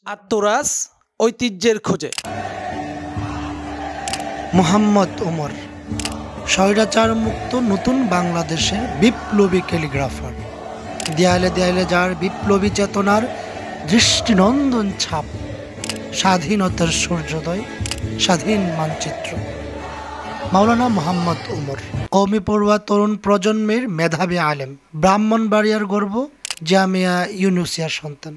আত্মরাজ ঐতিহ্যের খোঁজে। মোহাম্মদ ওমর স্বৈরাচার মুক্ত নতুন বাংলাদেশের বিপ্লবী ক্যালিগ্রাফার, দেয়ালে দেয়ালে যার বিপ্লবী চেতনার দৃষ্টিনন্দন ছাপ, স্বাধীনতার সূর্যোদয়, স্বাধীন মানচিত্র। মাওলানা মোহাম্মদ ওমর কওমি পড়ুয়া তরুণ প্রজন্মের মেধাবী আলেম, ব্রাহ্মণবাড়িয়ার গর্ব, জামিয়া ইউনুসিয়ার সন্তান।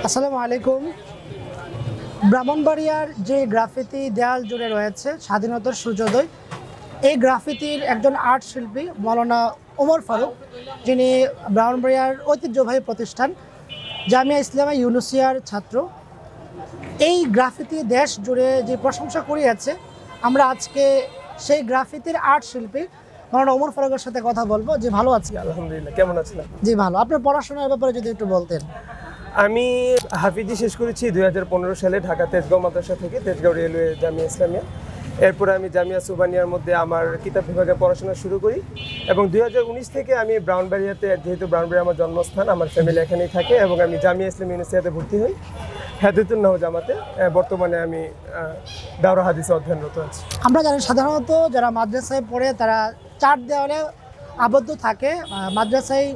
আসসালামু আলাইকুম। ব্রাহ্মণবাড়িয়ার যে গ্রাফিতি দেয়াল জুড়ে রয়েছে স্বাধীনতার সূর্যোদয়, এই গ্রাফিতির একজন আর্ট শিল্পী মাওলানা ওমর ফারুক, যিনি ব্রাহ্মণবাড়িয়ার ঐতিহ্যবাহী প্রতিষ্ঠান জামিয়া ইসলামিয়া ইউনুসিয়ার ছাত্র। এই গ্রাফিতি দেশ জুড়ে যে প্রশংসা কুড়িয়েছে, আমরা আজকে সেই গ্রাফিতির আর্ট শিল্পী মাওলানা ওমর ফারুকের সাথে কথা বলবো। যে ভালো আছি? আলহামদুলিল্লাহ। কেমন আছেন? জি ভালো। আপনার পড়াশোনার ব্যাপারে যদি একটু বলতেন। আমি হাফিজি শেষ করেছি 2015 সালে ঢাকা তেজগাঁও মাদ্রাসা থেকে, তেজগাঁও রেলওয়ে জামিয়া ইসলামিয়া। এরপরে আমি জামিয়া সুবানিয়ার মধ্যে আমার কিতাব বিভাগে পড়াশোনা শুরু করি এবং 2019 থেকে আমি ব্রাহ্মণবাড়িয়াতে, যেহেতু ব্রাহ্মণবাড়িয়া আমার জন্মস্থান, আমার ফ্যামিলি এখানেই থাকে এবং আমি জামিয়া ইসলামিয়া ইউনিভার্সিটিতে ভর্তি হই হাদিসুন্নাহ জামাতে। বর্তমানে আমি দাওরা হাদিসে অধ্যয়নরত আছি। আমরা জানি সাধারণত যারা মাদ্রাসায় পড়ে তারা চার দেওয়ালে আবদ্ধ থাকে, মাদ্রাসায়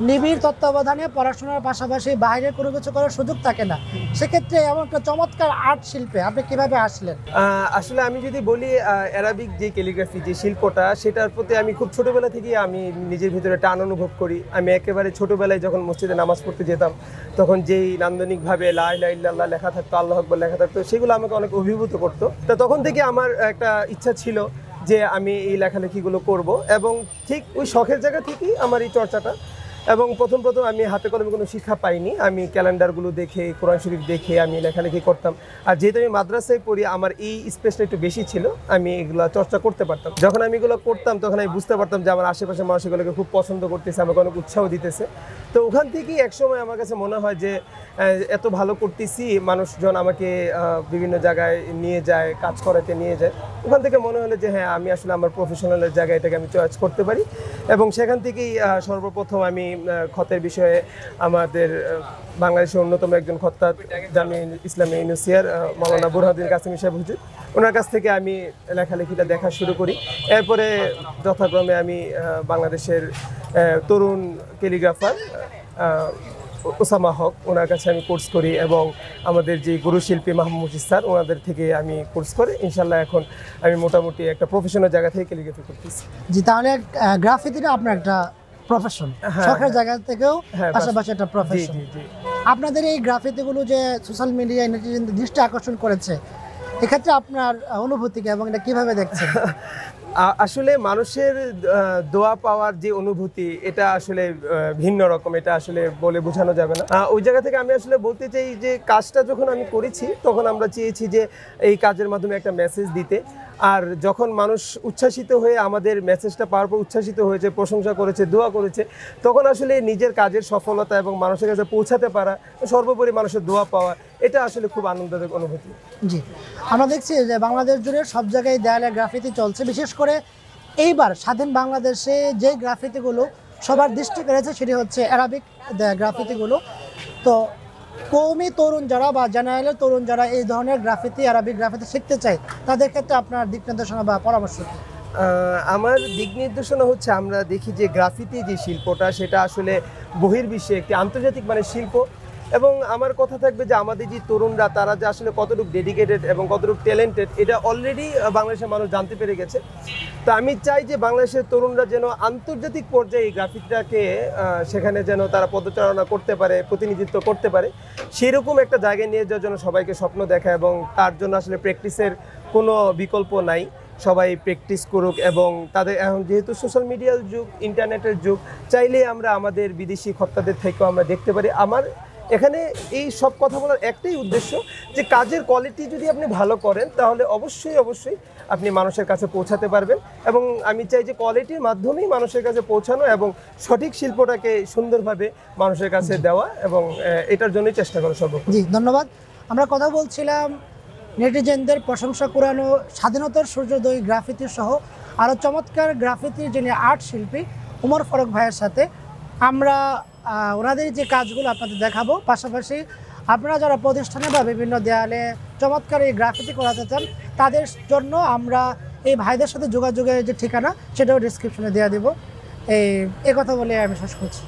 নিবিড় তত্ত্বাবধানে পড়াশোনার পাশাপাশি বাইরে কোনো কিছু করার সুযোগ থাকে না। সেক্ষেত্রে এমন একটা চমৎকার আর্ট শিল্পে আপনি কিভাবে আসলেন? আসলে আমি যদি বলি, অ্যারাবিক যে ক্যালিগ্রাফি যে শিল্পটা, সেটার প্রতি আমি খুব ছোটোবেলা থেকেই আমি নিজের ভিতরে টান অনুভব করি। আমি একেবারে ছোটোবেলায় যখন মসজিদে নামাজ পড়তে যেতাম, তখন যেই নান্দনিকভাবে লা ইলাহা ইল্লাল্লাহ লেখা থাকতো, আল্লাহু আকবার লেখা থাকতো, সেগুলো আমাকে অনেক অভিভূত করতো। তো তখন থেকে আমার একটা ইচ্ছা ছিল যে আমি এই লেখালেখিগুলো করব এবং ঠিক ওই শখের জায়গা থেকেই আমার এই চর্চাটা। এবং প্রথম আমি হাতে কলমে কোনো শিক্ষা পাইনি। আমি ক্যালেন্ডারগুলো দেখে, কোরআন শরীফ দেখে আমি লেখালেখি করতাম। আর যেহেতু আমি মাদ্রাসায় পড়ি, আমার এই স্পেসটা একটু বেশি ছিল, আমি এগুলো চর্চা করতে পারতাম। যখন আমি এগুলো করতাম তখন আমি বুঝতে পারতাম যে আমার আশেপাশে মানুষ এগুলোকে খুব পছন্দ করতেছে, আমাকে অনেক উৎসাহ দিতেছে। তো ওখান থেকেই একসময় আমার কাছে মনে হয় যে এত ভালো করতেছি, মানুষজন আমাকে বিভিন্ন জায়গায় নিয়ে যায়, কাজ করাতে নিয়ে যায়। ওখান থেকে মনে হলো যে হ্যাঁ, আমি আসলে আমার প্রফেশনালের জায়গায় এটাকে আমি চয়েস করতে পারি। এবং সেখান থেকেই সর্বপ্রথম আমি খতের বিষয়ে আমাদের বাংলাদেশের অন্যতম একজন খত্তাত জামিয়া ইসলামিয়া ইউনুসিয়ার মাওলানা বুরহানুদ্দিন কাসেমি সাহেব হুজুর, ওনার কাছ থেকে আমি লেখালেখিটা দেখা শুরু করি। এরপরে যথাক্রমে আমি বাংলাদেশের তরুণ ক্যালিগ্রাফার ওসামা হক, ওনার কাছে আমি কোর্স করি এবং আমাদের যে গুরুশিল্পী মাহমুদ স্যার, ওনাদের থেকে আমি কোর্স করে ইনশাল্লাহ এখন আমি মোটামুটি একটা প্রফেশনাল জায়গা থেকে ক্যালিগ্রাফি করতেছি। জি, তাহলে গ্রাফিতিটা আপনার একটা প্রফেশন, শখের জায়গা থেকেও পাশাপাশি একটা প্রফেশন। আপনাদের এই গ্রাফিতিগুলো যে সোশ্যাল মিডিয়ায় নেটিজেনদের দৃষ্টি আকর্ষণ করেছে, এক্ষেত্রে আপনার অনুভূতিকে এবং এটা কিভাবে দেখছেন? আসলে মানুষের দোয়া পাওয়ার যে অনুভূতি, এটা আসলে ভিন্ন রকম, এটা আসলে বলে বোঝানো যাবে না। ওই জায়গা থেকে আমি আসলে বলতে চাই যে কাজটা যখন আমি করেছি, তখন আমরা চেয়েছি যে এই কাজের মাধ্যমে একটা মেসেজ দিতে। আর যখন মানুষ উচ্ছ্বাসিত হয়ে আমাদের মেসেজটা পাওয়ার পর উচ্ছ্বাসিত হয়েছে, প্রশংসা করেছে, দোয়া করেছে, তখন আসলে নিজের কাজের সফলতা এবং মানুষের কাছে পৌঁছাতে পারা, সর্বোপরি মানুষের দোয়া পাওয়া, এটা আসলে খুব আনন্দদায়ক অনুভূতি। জি, আমরা দেখছি যে বাংলাদেশ জুড়ে সব জায়গায় দেয়ালে গ্রাফিতি চলছে। বিশেষ করে এইবার স্বাধীন বাংলাদেশে যে গ্রাফিতিগুলো সবার দৃষ্টি কেড়েছে, সেটি হচ্ছে অ্যারাবিক গ্রাফিতিগুলো। তো কওমি তরুণ যারা বা জেনারেলের তরুণ যারা এই ধরনের গ্রাফিতি, অ্যারাবিক গ্রাফিতি শিখতে চায়, তাদের ক্ষেত্রে আপনার দিক নির্দেশনা বা পরামর্শ? আমার দিক নির্দেশনা হচ্ছে, আমরা দেখি যে গ্রাফিতি যে শিল্পটা, সেটা আসলে বহির্বিশ্বে একটি আন্তর্জাতিক মানের শিল্প। এবং আমার কথা থাকবে যে আমাদের যে তরুণরা, তারা যে আসলে কতটুকু ডেডিকেটেড এবং কতটুকু ট্যালেন্টেড, এটা অলরেডি বাংলাদেশের মানুষ জানতে পেরে গেছে। তো আমি চাই যে বাংলাদেশের তরুণরা যেন আন্তর্জাতিক পর্যায়ে এই গ্রাফিতিটাকে সেখানে যেন তারা পদচারণা করতে পারে, প্রতিনিধিত্ব করতে পারে, সেরকম একটা জায়গায় নিয়ে যাওয়ার জন্য সবাইকে স্বপ্ন দেখা। এবং তার জন্য আসলে প্র্যাকটিসের কোনো বিকল্প নাই, সবাই প্র্যাকটিস করুক। এবং তাদের এখন যেহেতু সোশ্যাল মিডিয়ার যুগ, ইন্টারনেটের যুগ, চাইলে আমরা আমাদের বিদেশি খত্তাদের থেকেও আমরা দেখতে পারি। আমার এখানে এই সব কথা বলার একটাই উদ্দেশ্য যে কাজের কোয়ালিটি যদি আপনি ভালো করেন, তাহলে অবশ্যই আপনি মানুষের কাছে পৌঁছাতে পারবেন। এবং আমি চাই যে কোয়ালিটির মাধ্যমেই মানুষের কাছে পৌঁছানো এবং সঠিক শিল্পটাকে সুন্দরভাবে মানুষের কাছে দেওয়া, এবং এটার জন্যই চেষ্টা করা সর্বোচ্চ। জি, ধন্যবাদ। আমরা কথা বলছিলাম নেটিজেনদের প্রশংসা কুড়ানো স্বাধীনতার সূর্যোদয় গ্রাফিতি সহ আরও চমৎকার গ্রাফিতি যিনি আর্ট শিল্পী ওমর ফারুক ভাইয়ের সাথে আমরা ওনাদের যে কাজগুলো আপনাদের দেখাবো, পাশাপাশি আপনারা যারা প্রতিষ্ঠানে বা বিভিন্ন দেয়ালে চমৎকার এই গ্রাফিতি করাতে চান তাদের জন্য আমরা এই ভাইদের সাথে যোগাযোগের যে ঠিকানা সেটাও ডিসক্রিপশনে দেওয়া দেবো। এই কথা বলে আমি শেষ করছি।